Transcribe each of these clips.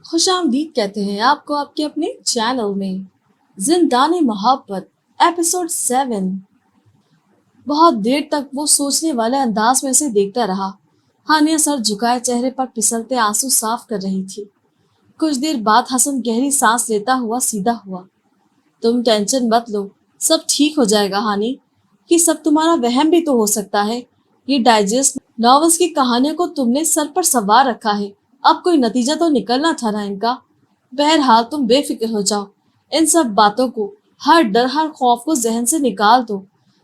خوش آمدید کہتے ہیں آپ کو آپ کے اپنے چینل میں زندان محبت ایپیسوڈ 7۔ بہت دیر تک وہ سوچنے والے انداز میں اسے دیکھتا رہا۔ ہانیہ سر جھکائے چہرے پر پھسلتے آنسو صاف کر رہی تھی۔ کچھ دیر بعد حسن گہری سانس لیتا ہوا سیدھا ہوا۔ تم ٹینشن مت لو، سب ٹھیک ہو جائے گا ہانی۔ یہ سب تمہارا وہم بھی تو ہو سکتا ہے۔ یہ ڈائجسٹ ناولز کی کہانیوں کو تم نے سر پر سوار رکھا ہے، اب کوئی نتیجہ تو نکلنا تھا نا ان کا۔ بہرحال تم بے فکر ہو جاؤ، ان سب باتوں کو، ہر ڈر ہر خوف کو ذہن سے نکال دو۔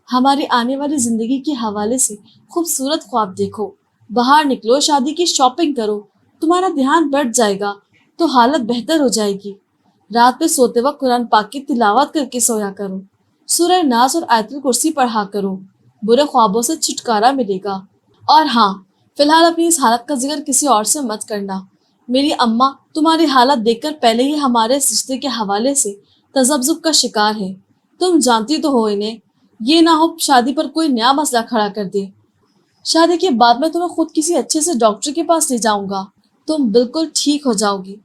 ہماری آنے والی زندگی کے حوالے سے خوبصورت خواب دیکھو، باہر نکلو، شادی کی شاپنگ کرو، تمہارا دھیان بڑھ جائے گا تو حالت بہتر ہو جائے گی۔ رات میں سوتے وقت قرآن پاک کی تلاوت کر کے سویا کرو، سورہ ناس اور آیت الکرسی پڑھا کرو، برے خوابوں سے چھٹکارا ملے گا۔ اور ہاں، فی الحال اپنی اس حالت کا ذکر کسی اور سے مت کرنا۔ میری اماں تمہاری حالت دیکھ کر پہلے ہی ہمارے اس رشتے کے حوالے سے تذبذب کا شکار ہے۔ تم جانتی تو ہو انہیں، یہ نہ ہو شادی پر کوئی نیا مسئلہ کھڑا کر دے۔ شادی کے بعد میں تمہیں خود کسی اچھے سے ڈاکٹر کے پاس لے جاؤں گا، تم بالکل ٹھیک ہو جاؤ گی۔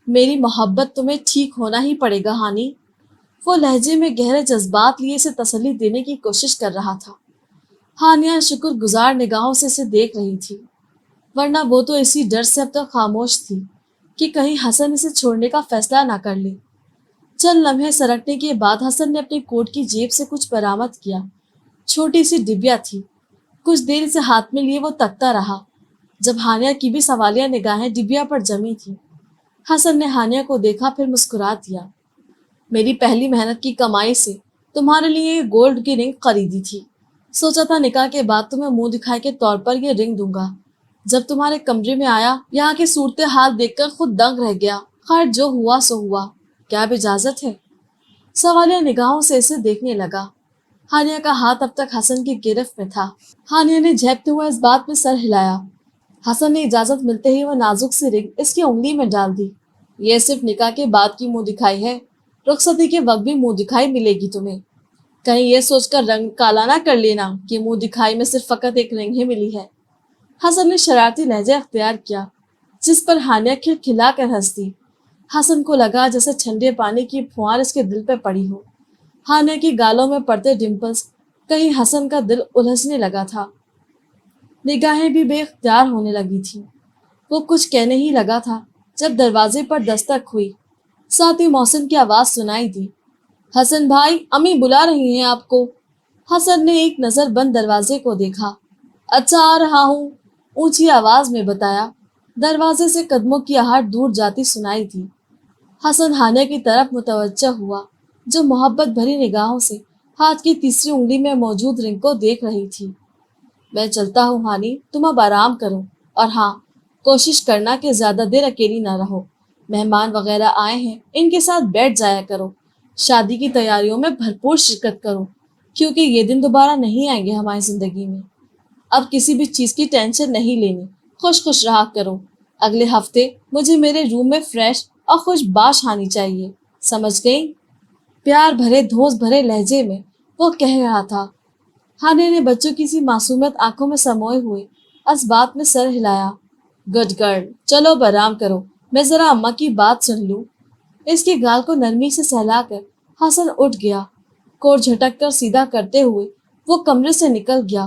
میری محبت، تمہیں ٹھیک ہونا ہی پڑے گا ہانی۔ وہ لہجے میں گہرے جذبات لیے اسے تسلی دینے کی کوشش کر رہا تھا۔ ہانیہ شکر گزار نگاہوں سے اسے دیکھ رہی تھی، ورنہ وہ تو اسی ڈر سے اب تک خاموش تھی کہ کہیں حسن اسے چھوڑنے کا فیصلہ نہ کر لے۔ چند لمحے سرکنے کے بعد حسن نے اپنی کوٹ کی جیب سے کچھ برآمد کیا۔ چھوٹی سی ڈبیا تھی۔ کچھ دیر اسے ہاتھ میں لیے وہ تکتا رہا، جب ہانیہ کی بھی سوالیہ نگاہیں ڈبیا پر جمی تھی۔ حسن نے ہانیہ کو دیکھا، پھر مسکرا دیا۔ میری پہلی محنت کی کمائی سے تمہارے لیے یہ گولڈ کی رنگ خریدی تھی۔ سوچا تھا نکاح کے بعد تمہیں منہ دکھائی کے طور پر یہ رنگ دوں گا۔ جب تمہارے کمرے میں آیا، یہاں کی صورتحال دیکھ کر خود دنگ رہ گیا۔ خیر جو ہوا سو ہوا، کیا اب اجازت ہے؟ سوالیہ نگاہوں سے اسے دیکھنے لگا۔ ہانیہ کا ہاتھ اب تک حسن کی گرفت میں تھا۔ ہانیہ نے جھپتے ہوئے اس بات میں سر ہلایا۔ حسن نے اجازت ملتے ہی وہ نازک سی رنگ اس کی انگلی میں ڈال دی۔ یہ صرف نکاح کے بعد کی منہ دکھائی ہے، رخصتی کے وقت بھی منہ دکھائی ملے گی تمہیں۔ کہیں یہ سوچ کر رنگ کالا نہ کر لینا کہ منہ دکھائی میں صرف فقط ایک رنگ ہی ملی ہے۔ حسن نے شرارتی لہجہ اختیار کیا، جس پر ہانیہ کھلکھلا کر ہنس دی۔ حسن کو لگا جیسے ٹھنڈے پانی کی پھوار اس کے دل پہ پڑی ہو۔ ہانیہ کی گالوں میں پڑتے ڈمپلز کہیں حسن کا دل الجھنے لگا تھا۔ نگاہیں بھی بے اختیار ہونے لگی تھی۔ وہ کچھ کہنے ہی لگا تھا جب دروازے پر دستک ہوئی۔ ساتھ ہی محسن کی آواز سنائی دی، حسن بھائی، امی بلا رہی ہیں آپ کو۔ حسن نے ایک نظر بند دروازے کو دیکھا۔ اچھا آ رہا ہوں، اونچی آواز میں بتایا۔ دروازے سے قدموں کی آہٹ دور جاتی سنائی دی۔ حسن ہانیہ کی طرف متوجہ ہوا، جو محبت بھری نگاہوں سے ہاتھ کی تیسری انگلی میں موجود رنگ کو دیکھ رہی تھی۔ میں چلتا ہوں ہانی، تم اب آرام کرو، اور ہاں، کوشش کرنا کہ زیادہ دیر اکیلی نہ رہو۔ مہمان وغیرہ آئے ہیں، ان کے ساتھ بیٹھ جایا کرو۔ شادی کی تیاریوں میں بھرپور شرکت کرو، کیونکہ یہ دن دوبارہ نہیں آئیں گے ہماری زندگی میں۔ اب کسی بھی چیز کی ٹینشن نہیں لینی، خوش خوش رہا کرو۔ اگلے ہفتے مجھے میرے روم میں فریش اور خوش باش آنی چاہیے، سمجھ گئی؟ پیار بھرے دھوس بھرے لہجے میں وہ کہہ رہا تھا۔ ہانیہ نے بچوں کی سی معصومیت آنکھوں میں سموئے ہوئے اس بات میں سر ہلایا۔ گڈ گرل، چلو اب آرام کرو، میں ذرا اماں کی بات سن لوں۔ اس کی گال کو نرمی سے سہلا کر حسن اٹھ گیا۔ کوٹ جھٹک کر سیدھا کرتے ہوئے وہ کمرے سے نکل گیا،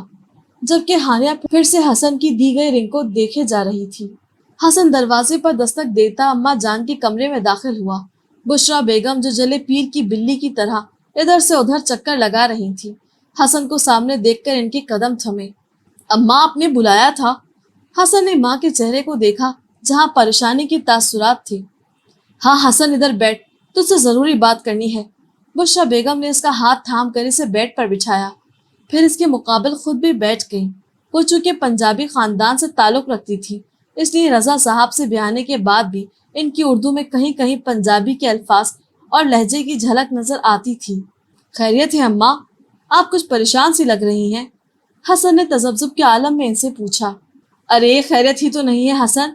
جبکہ ہانیہ پھر سے حسن کی دی گئی رنگ کو دیکھے جا رہی تھی۔ حسن دروازے پر دستک دیتا اماں جان کے کمرے میں داخل ہوا۔ بشریٰ بیگم، جو جلے پیر کی بلی کی طرح ادھر سے ادھر چکر لگا رہی تھی، حسن کو سامنے دیکھ کر ان کے قدم تھمے۔ اماں، آپ نے بلایا تھا؟ حسن نے ماں کے چہرے کو دیکھا، جہاں پریشانی کے تاثرات تھے۔ ہاں حسن، ادھر بیٹھ، تجھ سے ضروری بات کرنی ہے۔ بشریٰ بیگم نے اس کا ہاتھ تھام کر اسے بیڈ پر بٹھایا، پھر اس کے مقابل خود بھی بیٹھ گئی۔ وہ چونکہ پنجابی خاندان سے تعلق رکھتی تھی، اس لیے رضا صاحب سے بیانے کے بعد بھی ان کی اردو میں کہیں کہیں پنجابی کے الفاظ اور لہجے کی جھلک نظر آتی تھی۔ خیریت ہے اماں؟ آپ کچھ پریشان سی لگ رہی ہیں، حسن نے تذبذب کے عالم میں ان سے پوچھا۔ ارے خیریت ہی تو نہیں ہے حسن،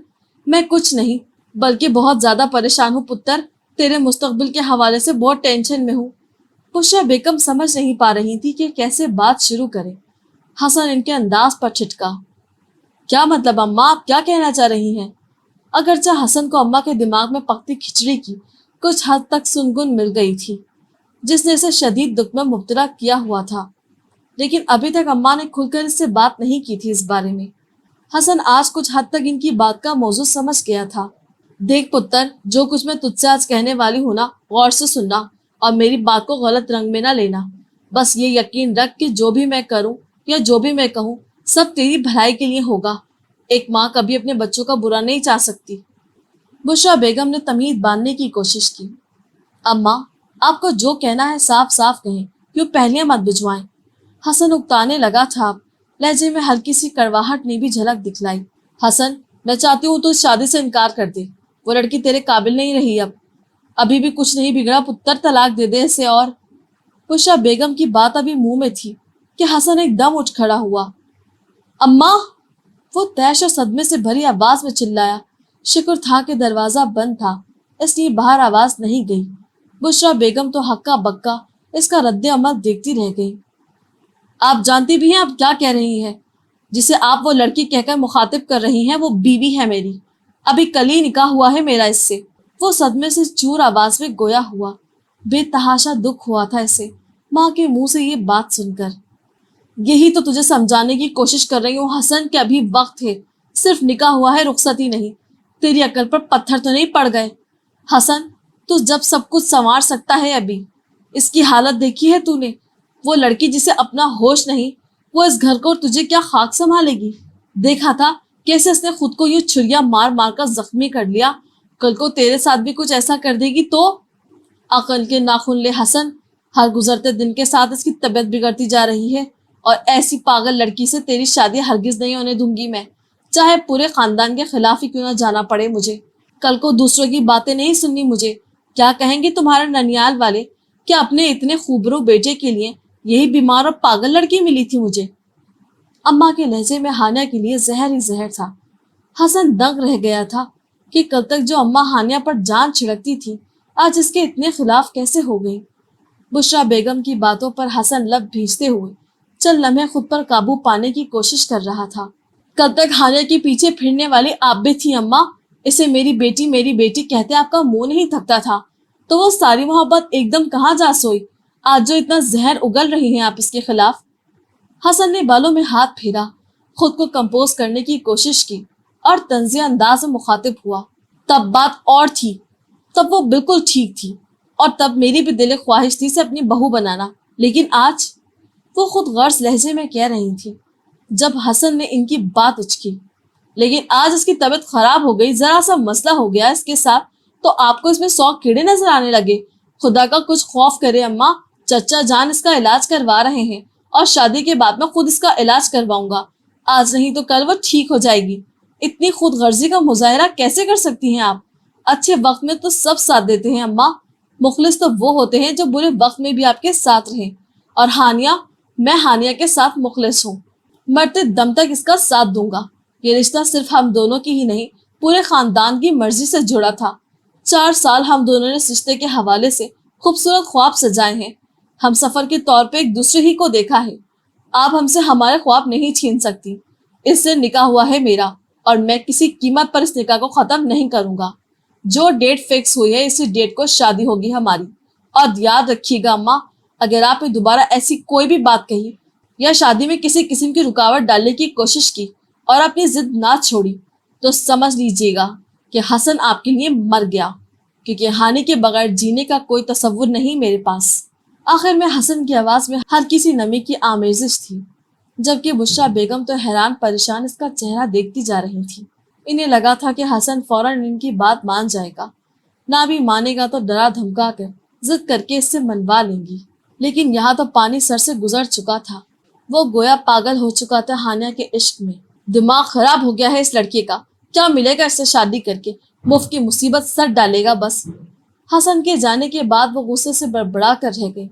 میں کچھ نہیں بلکہ بہت زیادہ پریشان ہوں پتر، تیرے مستقبل کے حوالے سے بہت ٹینشن میں ہوں۔ بشریٰ بیگم سمجھ نہیں پا رہی تھی کہ کیسے بات شروع کرے۔ حسن ان کے انداز پر ٹھٹکا۔ کیا مطلب اماں، آپ کیا کہنا چاہ رہی ہیں؟ اگرچہ حسن کو اماں کے دماغ میں پکتی کھچڑی کی کچھ حد تک سنگن مل گئی تھی جس نے اسے شدید دکھ میں مبتلا کیا ہوا تھا، لیکن ابھی تک اماں نے کھل کر اس سے بات نہیں کی تھی اس بارے میں۔ حسن آج کچھ حد تک ان کی بات کا موضوع سمجھ گیا تھا۔ دیکھ پتر، جو کچھ میں تجھ سے آج کہنے والی ہوں نا، غور سے سننا اور میری بات کو غلط رنگ میں نہ لینا۔ بس یہ یقین رکھ کہ جو بھی میں کروں یا جو بھی میں کہوں سب تیری بھلائی کے لیے ہوگا۔ ایک ماں کبھی اپنے بچوں کا برا نہیں چاہ سکتی۔ بشریٰ بیگم نے تمہید باندھنے کی کوشش کی۔ اماں، آپ کو جو کہنا ہے صاف صاف کہیں، کیوں پہلیاں مت بجھوائیں۔ حسن اکتانے لگا تھا، لہجے میں ہلکی سی کڑواہٹ نے بھی جھلک دکھلائی۔ حسن، میں چاہتی ہوں تو اس شادی سے انکار کر دے، وہ لڑکی تیرے قابل نہیں رہی، ابھی بھی کچھ نہیں بگڑا پتر، طلاق دے دے اسے۔ اور بشریٰ بیگم کی بات ابھی منہ میں تھی کہ حسن ایک دم اٹھ کھڑا ہوا۔ اماں! وہ طیش اور صدمے سے بھری آواز میں چلایا۔ شکر تھا کہ دروازہ بند تھا، اس لیے باہر آواز نہیں گئی۔ بشریٰ بیگم تو ہکا بکا اس کا رد عمل دیکھتی رہ گئی۔ آپ جانتی بھی ہیں آپ کیا کہہ رہی ہیں؟ جسے آپ وہ لڑکی کہہ کر مخاطب کر رہی ہیں وہ بیوی ہے میری، ابھی کل ہی نکاح ہوا ہے میرا اس سے۔ وہ صدمے سے چور آواز میں گویا ہوا۔ بے تحاشا دکھ ہوا تھا اسے ماں کے منہ سے یہ بات سن کر۔ یہی تو تجھے سمجھانے کی کوشش کر رہی ہوں حسن کہ ابھی وقت ہے، صرف نکاح ہوا ہے، رخصت ہی نہیں۔ تیری عقل پر پتھر تو نہیں پڑ گئے؟ حسن، تو جب سب کچھ سنوار سکتا ہے ابھی، اس کی حالت دیکھی ہے تو نے؟ وہ لڑکی جسے اپنا ہوش نہیں، وہ اس گھر کو اور تجھے کیا خاک سنبھالے گی؟ دیکھا تھا کیسے اس نے خود کو یوں چھریاں مار مار کر زخمی کر لیا، کل کو تیرے ساتھ بھی کچھ ایسا کر دے گی تو؟ عقل کے ناخن لے حسن، ہر گزرتے دن کے ساتھ اس کی طبیعت بگڑتی جا رہی ہے، اور ایسی پاگل لڑکی سے تیری شادی ہرگز نہیں ہونے دوں گی میں، چاہے پورے خاندان کے خلاف ہی کیوں نہ جانا پڑے مجھے۔ کل کو دوسروں کی باتیں نہیں سننی مجھے، کیا کہیں گے تمہارے ننیال والے کہ اپنے اتنے خوبرو بیٹے کے لیے یہی بیمار اور پاگل لڑکی ملی تھی مجھے۔ اماں کے لہجے میں ہانیہ کے لیے زہر ہی زہر تھا۔ حسن دنگ رہ گیا تھا کہ کل تک جو اماں ہانیہ پر جان چھڑکتی تھی آج اس کے اتنے خلاف کیسے ہو گئی۔ بشریٰ بیگم کی باتوں پر حسن لب بھیجتے ہوئے چند لمحے خود پر قابو پانے کی کوشش کر رہا تھا۔ کل تک ہانیہ کے پیچھے پھرنے والی آپ بھی تھی اماں، اسے میری بیٹی کہتے آپ کا منہ نہیں تھکتا تھا، تو وہ ساری محبت ایک دم کہاں جا سوئی آج جو اتنا زہر اگل رہی ہیں آپ اس کے خلاف۔ حسن نے بالوں میں ہاتھ پھیرا، خود کو کمپوز کرنے کی کوشش کی اور طنزیہ انداز میں مخاطب ہوا۔ تب بات اور تھی، تب وہ بالکل ٹھیک تھی، اور تب میری بھی دل خواہش تھی اسے اپنی بہو بنانا، لیکن آج؟ وہ خود غرض لہجے میں کہہ رہی تھی جب حسن نے ان کی بات اچکی۔ لیکن آج اس کی طبیعت خراب ہو گئی، ذرا سا مسئلہ ہو گیا اس کے ساتھ تو آپ کو اس میں 100 کیڑے نظر آنے لگے۔ خدا کا کچھ خوف کرے اماں، چچا جان اس کا علاج کروا رہے ہیں اور شادی کے بعد میں خود اس کا علاج کرواؤں گا، آج نہیں تو کل وہ ٹھیک ہو جائے گی۔ اتنی خود غرضی کا مظاہرہ کیسے کر سکتی ہیں آپ؟ اچھے وقت میں تو سب ساتھ دیتے ہیں اماں، مخلص تو وہ ہوتے ہیں جو برے وقت میں بھی آپ کے ساتھ رہیں، اور ہانیہ، میں ہانیہ کے ساتھ مخلص ہوں، مرتے دم تک اس کا ساتھ دوں گا۔ یہ رشتہ صرف ہم دونوں کی ہی نہیں پورے خاندان کی مرضی سے جڑا تھا۔ 4 سال ہم دونوں نے اس رشتے کے حوالے سے خوبصورت خواب سجائے ہیں، ہم سفر کے طور پہ ایک دوسرے ہی کو دیکھا ہے۔ آپ ہم سے ہمارے خواب نہیں چھین سکتی، اس سے نکاح ہوا ہے میرا، اور میں کسی قیمت پر اس نکاح کو ختم نہیں کروں گا۔ جو ڈیٹ فکس ہوئی ہے اسی ڈیٹ کو شادی ہوگی ہماری، اور یاد رکھیے گا اماں، اگر آپ نے دوبارہ ایسی کوئی بھی بات کہی یا شادی میں کسی قسم کی رکاوٹ ڈالنے کی کوشش کی اور اپنی ضد نہ چھوڑی تو سمجھ لیجیے گا کہ حسن آپ کے لیے مر گیا، کیونکہ ہانی کے بغیر جینے کا کوئی تصور نہیں میرے پاس۔ آخر میں حسن کی آواز میں ہلکی سی نمی کی آمیزش تھی، جبکہ بشریٰ بیگم تو حیران پریشان اس کا چہرہ دیکھتی جا رہی تھی۔ انہیں لگا تھا کہ حسن فوراً ان کی بات مان جائے گا، نہ بھی مانے گا تو ڈرا دھمکا کر ضد کر کے اس سے منوا لیں گی، لیکن یہاں تو پانی سر سے گزر چکا تھا۔ وہ گویا پاگل ہو چکا تھا ہانیہ کے عشق میں۔ دماغ خراب ہو گیا ہے اس لڑکے کا، کیا ملے گا اس سے شادی کر کے، مفت کی مصیبت سر ڈالے گا بس۔ حسن کے جانے کے بعد وہ غصے سے بڑبڑا کر رہ گئے،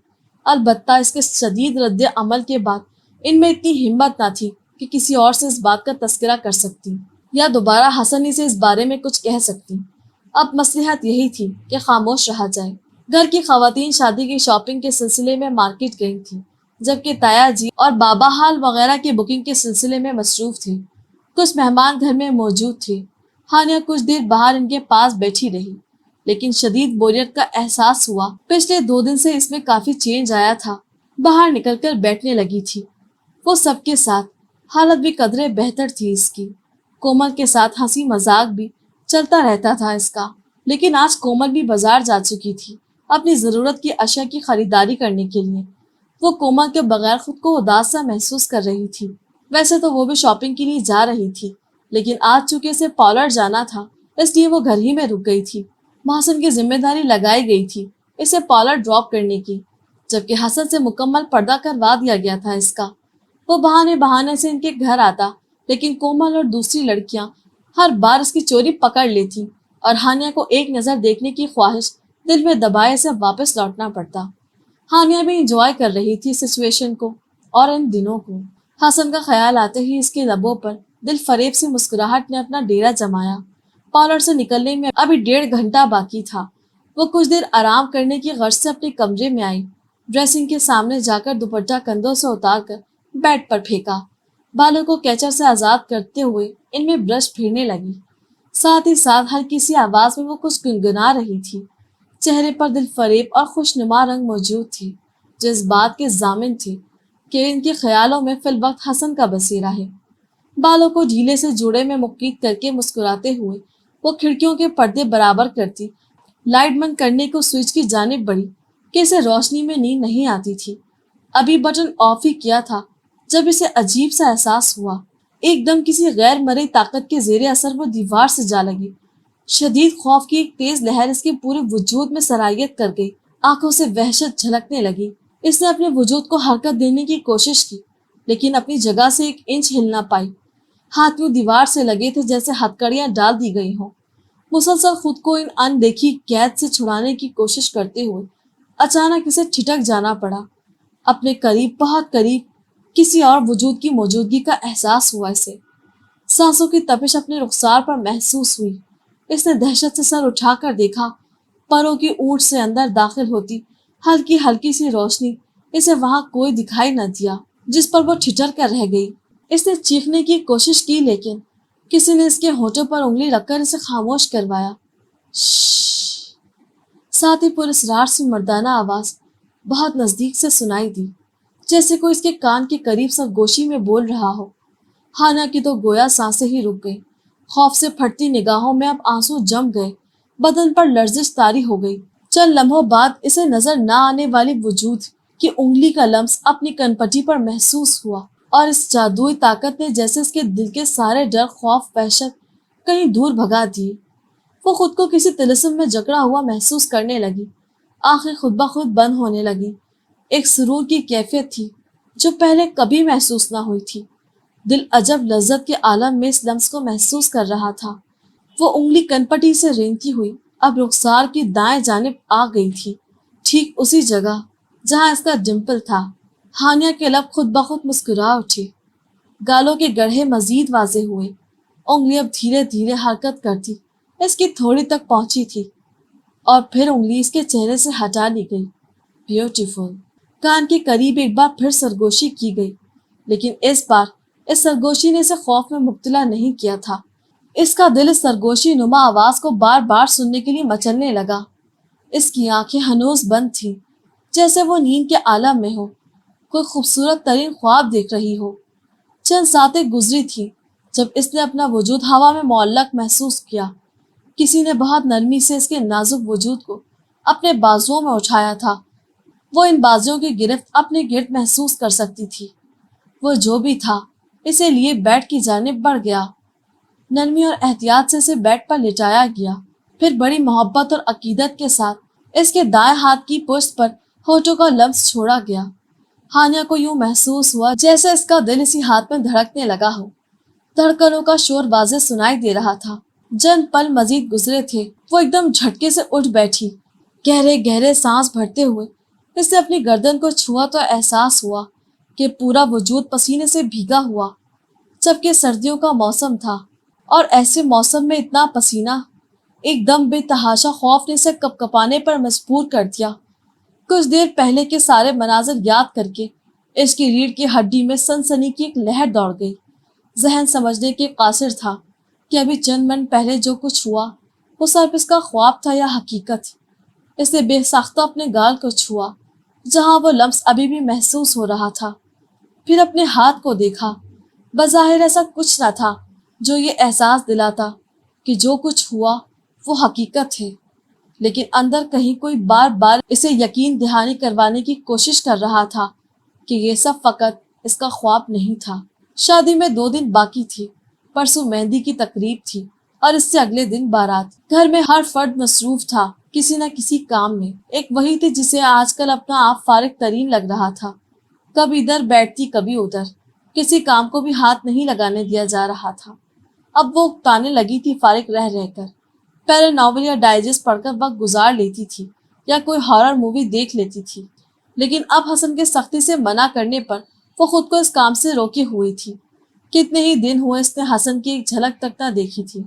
البتہ اس کے شدید رد عمل کے بعد ان میں اتنی ہمت نہ تھی کہ کسی اور سے اس بات کا تذکرہ کر سکتی یا دوبارہ حسن ہی سے اس بارے میں کچھ کہہ سکتی۔ اب مصلحت یہی تھی کہ خاموش رہا جائے۔ گھر کی خواتین شادی کی شاپنگ کے سلسلے میں مارکیٹ گئی تھی، جبکہ تایا جی اور بابا حال وغیرہ کی بکنگ کے سلسلے میں مصروف تھے۔ کچھ مہمان گھر میں موجود تھے۔ ہانیہ کچھ دیر باہر ان کے پاس بیٹھی رہی، لیکن شدید بوریت کا احساس ہوا۔ پچھلے 2 دن سے اس میں کافی چینج آیا تھا۔ باہر نکل کر بیٹھنے لگی تھی وہ سب کے ساتھ، حالت بھی قدرے بہتر تھی اس کی۔ کومل کے ساتھ ہنسی مذاق بھی چلتا رہتا تھا اس کا، لیکن آج کومل بھی بازار جا چکی تھی اپنی ضرورت کی اشیاء کی خریداری کرنے کے لیے۔ وہ کومل کے بغیر خود کو اداس سا محسوس کر رہی تھی۔ ویسے تو وہ بھی شاپنگ کے لیے جا رہی تھی، لیکن آج چونکہ اسے پارلر جانا تھا اس لیے وہ گھر ہی میں رک گئی تھی۔ محسن کی ذمہ داری لگائی گئی تھی اسے پارلر ڈراپ کرنے کی، جبکہ حسن سے مکمل پردہ کروا دیا گیا تھا اس کا۔ وہ بہانے بہانے سے ان کے گھر آتا، لیکن کومل اور دوسری لڑکیاں ہر بار اس کی چوری پکڑ لیتی اور ہانیہ کو ایک نظر دیکھنے کی خواہش دل میں دبائے سے واپس لوٹنا پڑتا۔ ہانیہ بھی انجوائے کر رہی تھی سچویشن کو اور ان دنوں کو۔ حسن کا خیال آتے ہی اس کے لبوں پر دل فریب سی مسکراہٹ نے اپنا ڈیرا جمایا۔ پارلر سے نکلنے میں ابھی 1.5 گھنٹہ باقی تھا۔ وہ کچھ دیر آرام کرنے کی غرض سے اپنے کمرے میں آئی۔ ڈریسنگ کے سامنے جا کر دوپٹہ کندھوں سے اتار کر بیڈ پر پھینکا، بالوں کو کیچر سے آزاد کرتے ہوئے ان میں برش پھیرنے لگی۔ ساتھ ہی ساتھ ہلکی سی آواز میں وہ کچھ گنگنا رہی تھی۔ چہرے پر دل فریب اور خوشنما رنگ موجود تھی، جو اس بات کے ضامن تھی کہ ان کے خیالوں میں فی الوقت حسن کا بسیرا ہے۔ بالوں کو ڈھیلے سے جوڑے میں مقید کر کے مسکراتے ہوئے وہ کھڑکیوں کے پردے برابر کرتی، لائٹ بند کرنے کو سوئچ کی جانب بڑھی کہ اسے روشنی میں نیند نہیں آتی تھی۔ ابھی بٹن آف ہی کیا تھا جب اسے عجیب سا احساس ہوا۔ ایک دم کسی غیر مرئی طاقت کے زیر اثر وہ دیوار سے جا لگی۔ شدید خوف کی ایک تیز لہر اس کے پورے وجود میں سرایت کر گئی۔ آنکھوں سے وحشت جھلکنے لگی۔ اس نے اپنے وجود کو حرکت دینے کی کوشش کی، لیکن اپنی جگہ سے 1 انچ ہل نہ پائی۔ ہاتھ یوں دیوار سے لگے تھے جیسے ہتھکڑیاں ڈال دی گئی ہوں۔ مسلسل خود کو ان ان دیکھی قید سے چھڑانے کی کوشش کرتے ہوئے اچانک اسے ٹھٹک جانا پڑا۔ اپنے قریب، بہت قریب کسی اور وجود کی موجودگی کا احساس ہوا اسے۔ سانسوں کی تپش اپنے رخسار پر محسوس ہوئی۔ اس نے دہشت سے سر اٹھا کر دیکھا۔ پروں کی اونٹ سے اندر داخل ہوتی ہلکی ہلکی سی روشنی اسے وہاں کوئی دکھائی نہ دیا، جس پر وہ ٹھٹر کر رہ گئی۔ اس نے چیخنے کی کوشش کی، لیکن کسی نے اس کے ہونٹوں پر انگلی رکھ کر اسے خاموش کروایا۔ شش! ساتھ ہی پراسرار سی مردانہ آواز بہت نزدیک سے سنائی دی، جیسے کوئی اس کے کان کے قریب سرگوشی میں بول رہا ہو۔ ہانیہ کی تو گویا سانسیں ہی رک گئی۔ خوف سے پھٹتی نگاہوں میں اب آنسو جم گئے، بدن پر لرزش طاری ہو گئی۔ چند لمحوں بعد اسے نظر نہ آنے والی وجود کی انگلی کا لمس اپنی کنپٹی پر محسوس ہوا، اور اس جادوئی طاقت نے جیسے اس کے دل کے سارے ڈر، خوف، وحشت کہیں دور بھگا دیے۔ وہ خود کو کسی طلسم میں جکڑا ہوا محسوس کرنے لگی۔ آنکھیں خود بخود بند ہونے لگی۔ ایک سرور کی کیفیت تھی جو پہلے کبھی محسوس نہ ہوئی تھی۔ دل عجب لذت کے عالم میں اس لمس کو محسوس کر رہا تھا۔ وہ انگلی کنپٹی سے رینگتی ہوئی اب رخسار کی دائیں جانب آ گئی تھی، ٹھیک اسی جگہ جہاں اس کا ڈمپل تھا۔ ہانیہ کے لب خود بخود مسکرا اٹھے، گالوں کے گڑھے مزید واضح ہوئے۔ انگلی اب دھیرے دھیرے حرکت کرتی اس کی تھوڑی تک پہنچی تھی، اور پھر انگلی اس کے چہرے سے ہٹا لی گئی۔ بیوٹیفل! کان کے قریب ایک بار پھر سرگوشی کی گئی، لیکن اس بار اس سرگوشی نے اسے خوف میں مبتلا نہیں کیا تھا۔ اس کا دل اس سرگوشی نما آواز کو بار بار سننے کے لیے مچلنے لگا۔ اس کی آنکھیں ہنوز بند تھیں، جیسے وہ نیند کے عالم میں ہو، کوئی خوبصورت ترین خواب دیکھ رہی ہو۔ چند ساتیں گزری تھی جب اس نے اپنا وجود ہوا میں معلق محسوس کیا۔ کسی نے بہت نرمی سے اس کے نازک وجود کو اپنے بازوؤں میں اٹھایا تھا۔ وہ ان بازوؤں کی گرفت اپنے گرد محسوس کر سکتی تھی۔ وہ جو بھی تھا اسے لیے بیڈ کی جانب بڑھ گیا۔ نرمی اور احتیاط سے اسے بیڈ پر لٹایا گیا، پھر بڑی محبت اور عقیدت کے ساتھ اس کے دائیں ہاتھ کی پشت پر ہونٹوں کا لمس چھوڑا گیا۔ ہانیہ کو یوں محسوس ہوا جیسے اس کا دل اسی ہاتھ میں دھڑکنے لگا ہو۔ دھڑکنوں کا شور واضح سنائی دے رہا تھا۔ چند پل مزید گزرے تھے، وہ ایک دم جھٹکے سے اٹھ بیٹھی۔ گہرے گہرے سانس بھرتے ہوئے اس نے اپنی گردن کو چھوا تو احساس ہوا کہ پورا وجود پسینے سے بھیگا ہوا، جبکہ سردیوں کا موسم تھا، اور ایسے موسم میں اتنا پسینہ! ایک دم بے تحاشا خوف نے اسے کپکپانے پر مجبور کر دیا۔ کچھ دیر پہلے کے سارے مناظر یاد کر کے اس کی ریڑھ کی ہڈی میں سنسنی کی ایک لہر دوڑ گئی۔ ذہن سمجھنے کے قاصر تھا، کہ ابھی چند منٹ پہلے جو کچھ ہوا وہ صرف اس کا خواب تھا یا حقیقت۔ اس نے بے ساختہ اپنے گال کو چھوا جہاں وہ لمس ابھی بھی محسوس ہو رہا تھا، پھر اپنے ہاتھ کو دیکھا۔ بظاہر ایسا کچھ نہ تھا جو یہ احساس دلاتا کہ جو کچھ ہوا وہ حقیقت ہے، لیکن اندر کہیں کوئی بار بار اسے یقین دہانی کروانے کی کوشش کر رہا تھا کہ یہ سب فقط اس کا خواب نہیں تھا۔ شادی میں 2 دن باقی تھی۔ پرسوں مہندی کی تقریب تھی اور اس سے اگلے دن بارات۔ گھر میں ہر فرد مصروف تھا کسی نہ کسی کام میں۔ ایک وہی تھی جسے آج کل اپنا آپ فارغ ترین لگ رہا تھا۔ کبھی ادھر بیٹھتی کبھی ادھر، کسی کام کو بھی ہاتھ نہیں لگانے دیا جا رہا تھا۔ اب وہ اکتانے لگی تھی فارغ رہ رہ کر۔ پہلے ناول یا ڈائجسٹ پڑھ کر وقت گزار لیتی تھی یا کوئی ہارر مووی دیکھ لیتی تھی، لیکن اب حسن کے سختی سے منع کرنے پر وہ خود کو اس کام سے روکے ہوئی تھی۔ کتنے ہی دن ہوئے اس نے حسن کی ایک جھلک تک نہ دیکھی تھی۔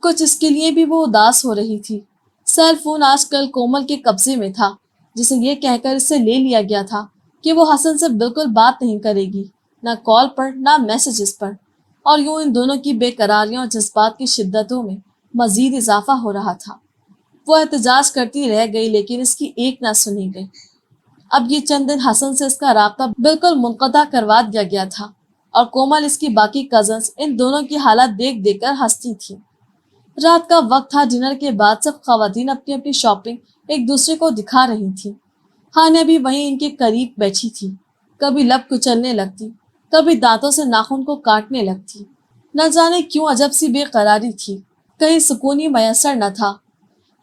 کچھ اس کے لیے بھی وہ اداس ہو رہی تھی۔ سیل فون آج کل کومل کے قبضے میں تھا، جسے یہ کہہ کر اس سے لے لیا گیا تھا کہ وہ حسن سے بالکل بات نہیں کرے گی، نہ کال پر نہ میسیجز پر، اور یوں ان دونوں کی بے قراریاں اور جذبات کی شدتوں میں مزید اضافہ ہو رہا تھا۔ وہ احتجاج کرتی رہ گئی لیکن اس کی ایک نہ سنی گئی۔ اب یہ چند دن حسن سے اس کا رابطہ بالکل منقطع کروا دیا گیا تھا، اور کومل اس کی باقی کزنز ان دونوں کی حالت دیکھ دیکھ کر ہنستی تھی۔ رات کا وقت تھا۔ ڈنر کے بعد سب خواتین اپنی اپنی شاپنگ ایک دوسرے کو دکھا رہی تھیں۔ ہانیہ بھی وہیں ان کے قریب بیٹھی تھی۔ کبھی لب کچلنے لگتی، کبھی دانتوں سے ناخن کو کاٹنے لگتی۔ نہ جانے کیوں عجب سی بے قراری تھی، کہیں سکون ہی میسر نہ تھا۔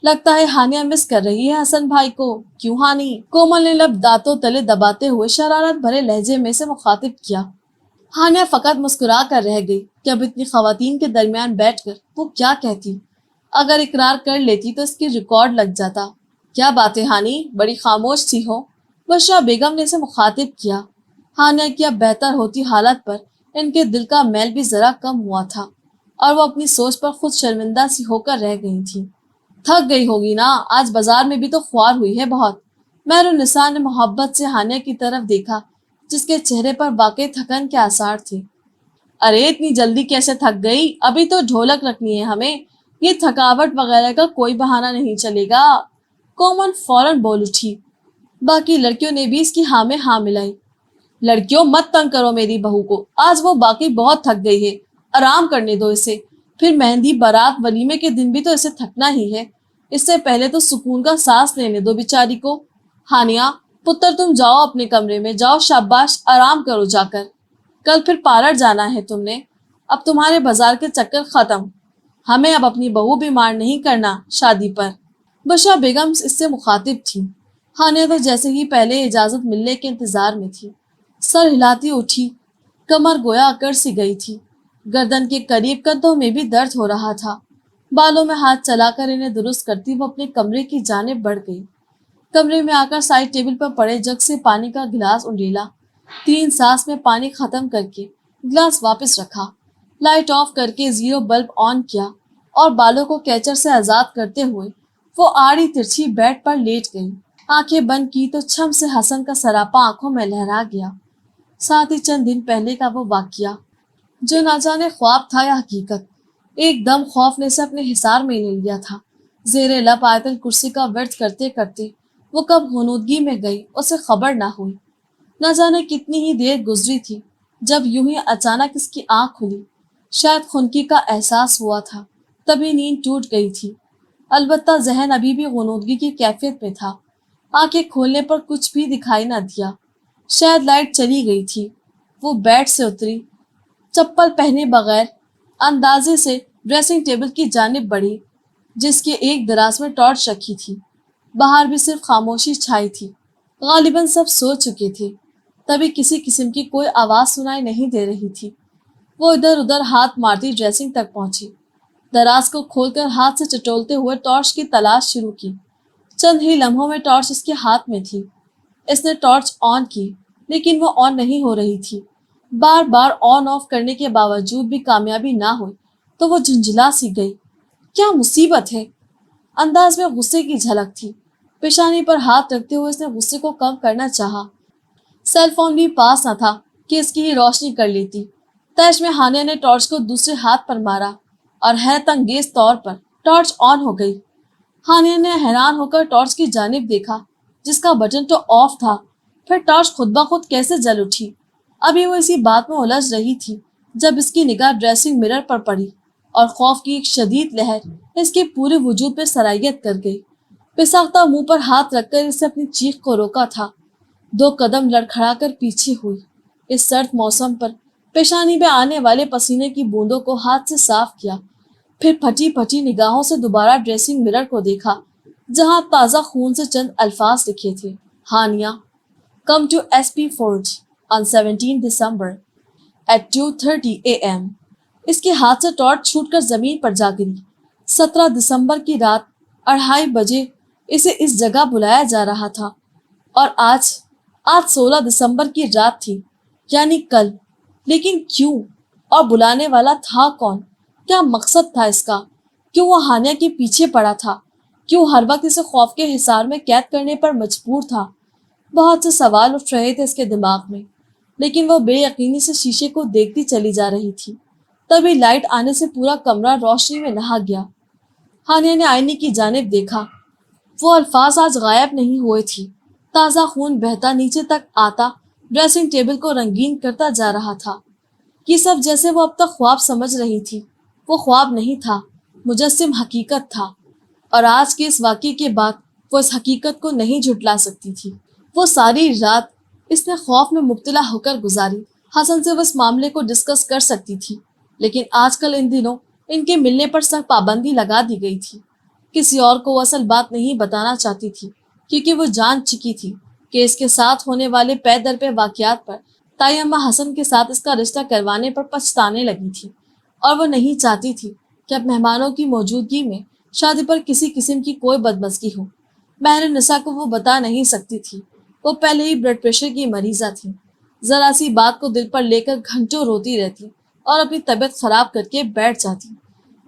لگتا ہے ہانیہ مس کر رہی ہے حسن بھائی کو۔ کیوں ہانی؟ کومل نے لب دانتوں تلے دباتے ہوئے شرارت بھرے لہجے میں سے مخاطب کیا۔ ہانیہ فقط مسکرا کر رہ گئی کہ اب اتنی خواتین کے درمیان بیٹھ کر وہ کیا کہتی۔ اگر اقرار کر لیتی تو اس کی ریکارڈ لگ جاتا۔ کیا بات ہے ہانی، بڑی خاموش سی ہو؟ بشرا بیگم نے اسے مخاطب کیا۔ ہانیہ کی اب بہتر ہوتی حالت پر ان کے دل کا میل بھی ذرا کم ہوا تھا، اور وہ اپنی سوچ پر خود شرمندہ سی ہو کر رہ گئی تھی۔ تھک گئی ہوگی نا، آج بازار میں بھی تو خوار ہوئی ہے بہت۔ مہرالنساء نے محبت سے ہانیہ کی طرف دیکھا جس کے چہرے پر واقعی تھکن کے آثار تھے۔ ارے اتنی جلدی کیسے تھک گئی؟ ابھی تو ڈھولک رکھنی ہے ہمیں، یہ تھکاوٹ وغیرہ کا کوئی بہانہ نہیں چلے گا۔ کومل فوراً بول اٹھی۔ باقی لڑکیوں نے بھی اس کی ہاں میں ہاں ملائی۔ لڑکیوں مت تنگ کرو میری بہو کو، آج وہ باقی بہت تھک گئی ہے، آرام کرنے دو اسے۔ پھر مہندی، بارات، ولیمے کے دن بھی تو اسے تھکنا ہی ہے، اس سے پہلے تو سکون کا سانس لینے دو بیچاری کو۔ ہانیہ پتر تم جاؤ اپنے کمرے میں، جاؤ شاباش، آرام کرو جا کر۔ کل پھر پارلر جانا ہے تم نے، اب تمہارے بازار کے چکر ختم، ہمیں اب اپنی بہو بیمار نہیں کرنا شادی پر۔ بشرا بیگم اس سے مخاطب تھی۔ ہانیہ تو جیسے ہی پہلے اجازت ملنے کے انتظار میں تھی، سر ہلاتی اٹھی، کمر گویا اکڑ سی گئی تھی، گردن کے قریب کندھوں میں بھی درد ہو رہا تھا۔ بالوں میں ہاتھ چلا کر انہیں درست کرتی وہ اپنے کمرے کی جانب بڑھ گئی۔ کمرے میں آ کر سائڈ ٹیبل پر پڑے جگ سے پانی کا گلاس انڈیلا، 3 سانس میں پانی ختم کر کے گلاس واپس رکھا، لائٹ آف کر کے 0 بلب آن کیا، اور بالوں کو کیچر سے آزاد کرتے ہوئے وہ آڑی ترچھی بیڈ پر لیٹ گئی۔ آنکھیں بند کی تو چھم سے حسن کا سراپا آنکھوں میں لہرا گیا، ساتھ ہی چند دن پہلے کا وہ واقعہ جو نہ جانے خواب تھا یا حقیقت۔ ایک دم خوف نے اسے اپنے حصار میں لے لیا تھا۔ زیر لب آیت الکرسی کا ورد کرتے کرتے وہ کب غنودگی میں گئی اسے خبر نہ ہوئی۔ نہ جانے کتنی ہی دیر گزری تھی جب یوں ہی اچانک اس کی آنکھ کھلی۔ شاید خنکی کا احساس ہوا تھا، تبھی نیند ٹوٹ گئی تھی، البتہ ذہن ابھی بھی غنودگی کی کیفیت میں تھا۔ آنکھیں کھولنے پر کچھ بھی دکھائی نہ دیا، شاید لائٹ چلی گئی تھی۔ وہ بیڈ سے اتری، چپل پہنے بغیر اندازے سے ڈریسنگ ٹیبل کی جانب بڑھی جس کے ایک دراز میں ٹارچ رکھی تھی۔ باہر بھی صرف خاموشی چھائی تھی، غالباً سب سو چکے تھے، تبھی کسی قسم کی کوئی آواز سنائی نہیں دے رہی تھی۔ وہ ادھر ادھر ہاتھ مارتی ڈریسنگ تک پہنچی، دراز کو کھول کر ہاتھ سے چٹولتے ہوئے ٹارچ کی تلاش شروع کی۔ چند ہی لمحوں میں ٹارچ اس کے ہاتھ میں تھی۔ اس نے ٹارچ آن کی لیکن وہ آن نہیں ہو رہی تھی۔ بار بار آن آف کرنے کے باوجود بھی کامیابی نہ ہوئی تو وہ جھنجھلا سی گئی۔ کیا مصیبت ہے؟ انداز میں غصے کی جھلک تھی۔ پیشانی پر ہاتھ رکھتے ہوئے اس نے غصے کو کم کرنا چاہا۔ سیل فون بھی پاس نہ تھا کہ اس کی ہی روشنی کر لیتی۔ تیش میں ہانیہ نے ٹارچ کو دوسرے ہاتھ پر مارا اور حیرت انگیز طور پر ٹارچ آن ہو گئی۔ ہانیہ نے حیران ہو کر ٹارچ کی جانب دیکھا جس کا بٹن تو آف تھا، پھر ٹارچ خود بخود کیسے جل اٹھی؟ ابھی وہ اسی بات میں الجھ رہی تھی جب اس کی نگاہ ڈریسنگ مرر پر پڑی اور خوف کی ایک شدید لہر اس کے پورے وجود پہ سرایت کر گئی۔ پساختہ منہ پر ہاتھ رکھ کر اسے اپنی چیخ کو روکا تھا، 2 قدم لڑکھڑا کر پیچھے ہوئی۔ اس سرد موسم پر پیشانی پہ آنے والے پسینے کی بوندوں کو ہاتھ سے صاف کیا، پھر پھٹی پھٹی نگاہوں سے دوبارہ ڈریسنگ مرر کو دیکھا جہاں تازہ خون سے چند الفاظ لکھے تھے: Haniya, come to S P forge on 17 December at 2:30 AM۔ اس کے ہاتھ سے ٹارچ چھوٹ کر زمین پر جا گری۔ 17 دسمبر کی رات 2:30 بجے اسے اس جگہ بلایا جا رہا تھا، اور آج 16 دسمبر کی رات تھی، یعنی کل۔ لیکن کیوں؟ اور بلانے والا تھا کون؟ کیا مقصد تھا اس کا؟ کیوں وہ ہانیہ کے پیچھے پڑا تھا؟ کیوں ہر وقت اسے خوف کے حصار میں قید کرنے پر مجبور تھا؟ بہت سے سوال اٹھ رہے تھے اس کے دماغ میں، لیکن وہ بے یقینی سے شیشے کو دیکھتی چلی جا رہی تھی۔ تبھی لائٹ آنے سے پورا کمرہ روشنی میں نہا گیا۔ ہانیہ نے آئینے کی جانب دیکھا، وہ الفاظ آج غائب نہیں ہوئے تھی۔ تازہ خون بہتا نیچے تک آتا ڈریسنگ ٹیبل کو رنگین کرتا جا رہا تھا۔ یہ سب جیسے وہ اب تک خواب سمجھ رہی تھی، وہ خواب نہیں تھا، مجسم حقیقت تھا، اور آج کے اس واقعے کے بعد وہ اس حقیقت کو نہیں جھٹلا سکتی تھی۔ وہ ساری رات اس نے خوف میں مبتلا ہو کر گزاری۔ حسن سے وہ اس معاملے کو ڈسکس کر سکتی تھی، لیکن آج کل ان دنوں ان کے ملنے پر سخت پابندی لگا دی گئی تھی۔ کسی اور کو وہ اصل بات نہیں بتانا چاہتی تھی، کیونکہ وہ جان چکی تھی کہ اس کے ساتھ ہونے والے پے در پہ واقعات پر تائی اماں حسن کے ساتھ اس کا رشتہ کروانے پر پچھتانے لگی تھی، اور وہ نہیں چاہتی تھی کہ اب مہمانوں کی موجودگی میں شادی پر کسی قسم کی کوئی بدمزگی ہو۔ مہر نساء کو وہ بتا نہیں سکتی تھی، وہ پہلے ہی بلڈ پریشر کی مریضہ تھی۔ ذرا سی بات کو دل پر لے کر گھنٹوں روتی رہتی اور اپنی طبیعت خراب کر کے بیٹھ جاتی۔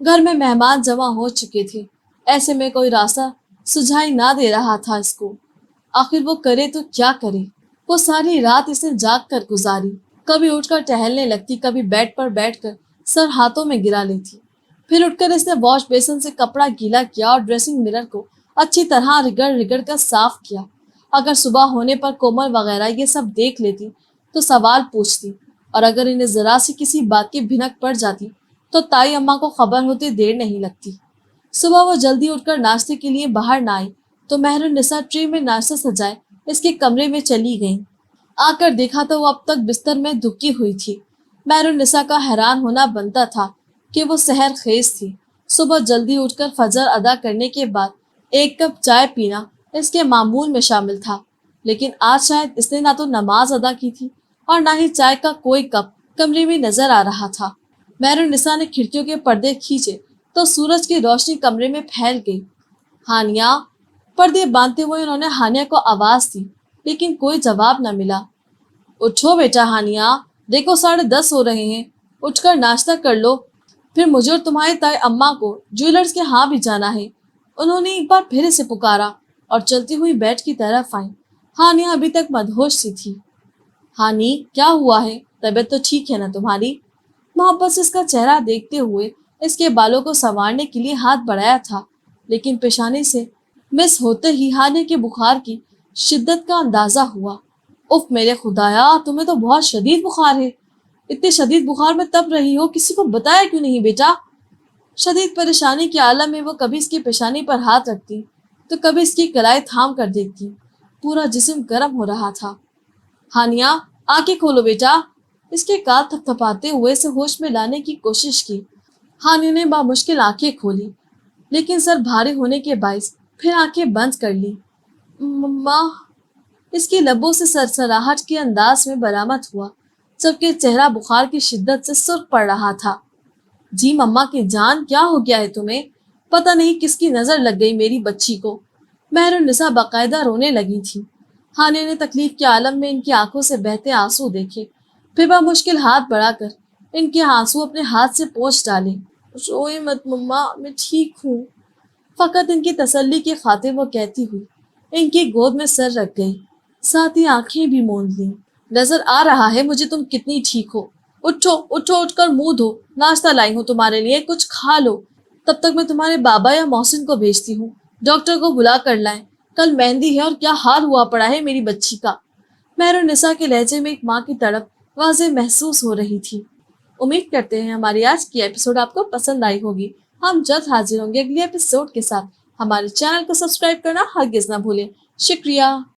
گھر میں مہمان جمع ہو چکے تھے، ایسے میں کوئی راستہ سجھائی نہ دے رہا تھا اس کو۔ آخر وہ کرے تو کیا کرے؟ وہ ساری رات اس نے جاگ کر گزاری، کبھی اٹھ کر ٹہلنے لگتی، کبھی بیڈ پر بیٹھ کر سر ہاتھوں میں گرا لیتی۔ پھر اٹھ کر اس نے واش بیسن سے کپڑا گیلا کیا اور ڈریسنگ مرر کو اچھی طرح رگڑ رگڑ کر صاف کیا۔ اگر صبح ہونے پر کومل وغیرہ یہ سب دیکھ لیتی تو سوال پوچھتی، اور اگر انہیں ذرا سی کسی بات کی بھنک پڑ جاتی تو تائی اماں کو خبر ہوتے دیر نہیں لگتی۔ صبح وہ جلدی اٹھ کر ناشتے کے لیے باہر نہ آئی تو مہر النساء ٹرے میں ناشتہ سجائے اس کے کمرے میں چلی گئیں۔ آ کر دیکھا تو وہ اب تک بستر میں دبکی ہوئی تھی۔ مہر النساء کا حیران ہونا بنتا تھا کہ وہ سحر خیز تھی۔ صبح جلدی اٹھ کر فجر ادا کرنے کے بعد 1 کپ چائے پینا اس کے معمول میں شامل تھا، لیکن آج شاید اس نے نہ تو نماز ادا کی تھی اور نہ ہی چائے کا کوئی کپ کمرے میں نظر آ رہا تھا۔ مہر النساء نے کھڑکیوں کے پردے کھینچے تو سورج کی روشنی کمرے میں پھیل گئی۔ ہانیہ! پردے باندھتے ہوئے انہوں نے ہانیہ کو آواز دی، لیکن کوئی جواب نہ ملا۔ اٹھو بیٹا ہانیہ، دیکھو 10:30 ہو رہے ہیں، اٹھ کر ناشتہ کر لو۔ پھر مجھے اور تمہاری تائی اماں کو جویلرز کے ہاں بھی جانا ہے۔ انہوں نے ایک بار پھر اسے پکارا اور چلتی ہوئی بیڈ کی طرف آئیں۔ ہانیہ ابھی تک مدہوش سی تھی۔ ہانی، کیا ہوا ہے؟ طبیعت تو ٹھیک ہے نا تمہاری؟ محبت سے اس کا چہرہ دیکھتے ہوئے اس کے بالوں کو سنوارنے کے لیے ہاتھ بڑھایا تھا، لیکن پیشانی سے مس ہوتے ہی ہانیہ کے بخار کی شدت کا اندازہ ہوا۔ اف میرے خدایا، تمہیں تو بہت شدید بخار ہے۔ اتنے شدید بخار میں تپ رہی ہو، کسی کو بتایا کیوں نہیں بیٹا؟ شدید پریشانی کے عالم میں وہ کبھی اس کی پیشانی پر ہاتھ رکھتی تو کبھی اس کی کلائی تھام کر دیکھتی۔ پورا جسم گرم ہو رہا تھا۔ ہانیہ، آنکھیں کھولو بیٹا، اس کے کان تھپ تھپاتے ہوئے اسے ہوش میں لانے کی کوشش کی۔ ہانیہ نے بامشکل آنکھیں کھولی، لیکن سر بھاری ہونے کے باعث پھر آنکھیں بند کر لی۔ ماں! اس کی لبوں سے سرسراہٹ کے انداز میں برآمد ہوا، جبکہ چہرہ بخار کی شدت سے سرخ پڑ رہا تھا۔ جی مما کی جان، کیا ہو گیا ہے تمہیں؟ پتہ نہیں کس کی نظر لگ گئی میری بچی کو۔ مہر النساء باقاعدہ رونے لگی تھی۔ ہانیہ نے تکلیف کے عالم میں ان کی آنکھوں سے بہتے آنسو دیکھے، پھر بامشکل ہاتھ بڑھا کر ان کے آنسو اپنے ہاتھ سے پوچھ ڈالے۔ روئے مت مما، میں ٹھیک ہوں۔ فقط ان کی تسلی کی خاطر وہ کہتی ہوئی ان کی گود میں سر رکھ گئی، ساتھ ہی آنکھیں بھی موند لیں۔ نظر آ رہا ہے مجھے تم کتنی ٹھیک ہو، اٹھو اٹھو، اٹھ کر منہ دھو، ناشتہ لائی ہوں تمہارے لیے، کچھ کھا لو، تب تک میں تمہارے بابا یا محسن کو بھیجتی ہوں، ڈاکٹر کو بلا کر لائیں، کل مہندی ہے اور کیا حال ہوا پڑا ہے میری بچی کا۔ مہرالنساء کے لہجے میں ایک ماں کی تڑپ واضح محسوس ہو رہی تھی۔ امید کرتے ہیں ہماری آج کی ایپیسوڈ آپ کو پسند آئی ہوگی۔ ہم جلد حاضر ہوں گے اگلی ایپیسوڈ کے ساتھ۔ ہمارے چینل کو سبسکرائب کرنا ہرگز نہ بھولیں۔ شکریہ۔